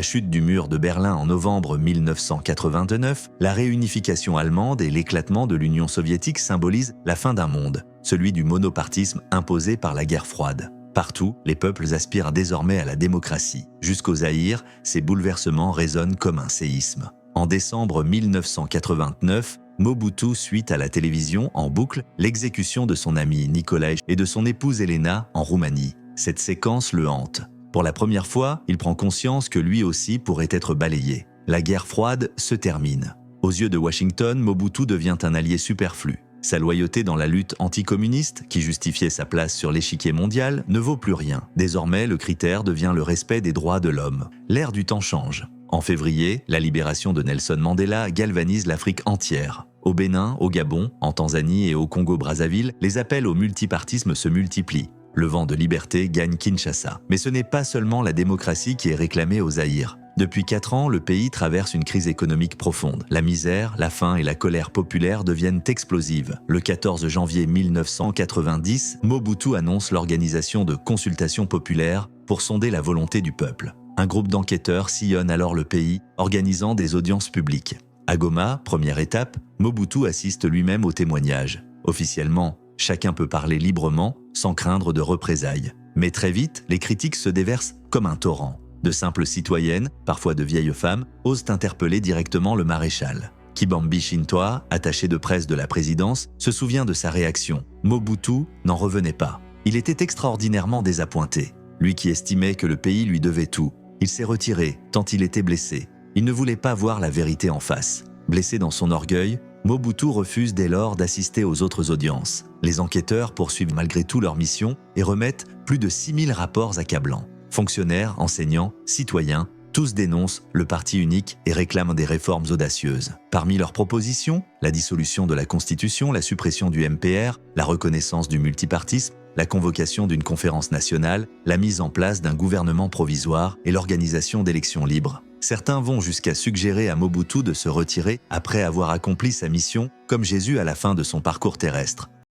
chute du mur de Berlin en novembre 1989, la réunification allemande et l'éclatement de l'Union soviétique symbolisent la fin d'un monde, celui du monopartisme imposé par la guerre froide. Partout, les peuples aspirent désormais à la démocratie. Jusqu'au Zaïre, ces bouleversements résonnent comme un séisme. En décembre 1989, Mobutu suit à la télévision en boucle l'exécution de son ami Nicolae et de son épouse Elena en Roumanie. Cette séquence le hante. Pour la première fois, il prend conscience que lui aussi pourrait être balayé. La guerre froide se termine. Aux yeux de Washington, Mobutu devient un allié superflu. Sa loyauté dans la lutte anticommuniste, qui justifiait sa place sur l'échiquier mondial, ne vaut plus rien. Désormais, le critère devient le respect des droits de l'homme. L'ère du temps change. En février, la libération de Nelson Mandela galvanise l'Afrique entière. Au Bénin, au Gabon, en Tanzanie et au Congo-Brazzaville, les appels au multipartisme se multiplient. Le vent de liberté gagne Kinshasa. Mais ce n'est pas seulement la démocratie qui est réclamée au Zaïre. Depuis 4 ans, le pays traverse une crise économique profonde. La misère, la faim et la colère populaire deviennent explosives. Le 14 janvier 1990, Mobutu annonce l'organisation de consultations populaires pour sonder la volonté du peuple. Un groupe d'enquêteurs sillonne alors le pays, organisant des audiences publiques. À Goma, première étape, Mobutu assiste lui-même aux témoignages. Officiellement, chacun peut parler librement, sans craindre de représailles. Mais très vite, les critiques se déversent comme un torrent. De simples citoyennes, parfois de vieilles femmes, osent interpeller directement le maréchal. Kibambi Shintoa, attaché de presse de la présidence, se souvient de sa réaction. Mobutu n'en revenait pas. Il était extraordinairement désappointé. Lui qui estimait que le pays lui devait tout. Il s'est retiré, tant il était blessé. Il ne voulait pas voir la vérité en face. Blessé dans son orgueil, Mobutu refuse dès lors d'assister aux autres audiences. Les enquêteurs poursuivent malgré tout leur mission et remettent plus de 6000 rapports accablants. Fonctionnaires, enseignants, citoyens, tous dénoncent le parti unique et réclament des réformes audacieuses. Parmi leurs propositions, la dissolution de la Constitution, la suppression du MPR, la reconnaissance du multipartisme, la convocation d'une conférence nationale, la mise en place d'un gouvernement provisoire et l'organisation d'élections libres. Certains vont jusqu'à suggérer à Mobutu de se retirer après avoir accompli sa mission, comme Jésus à la fin de son parcours terrestre.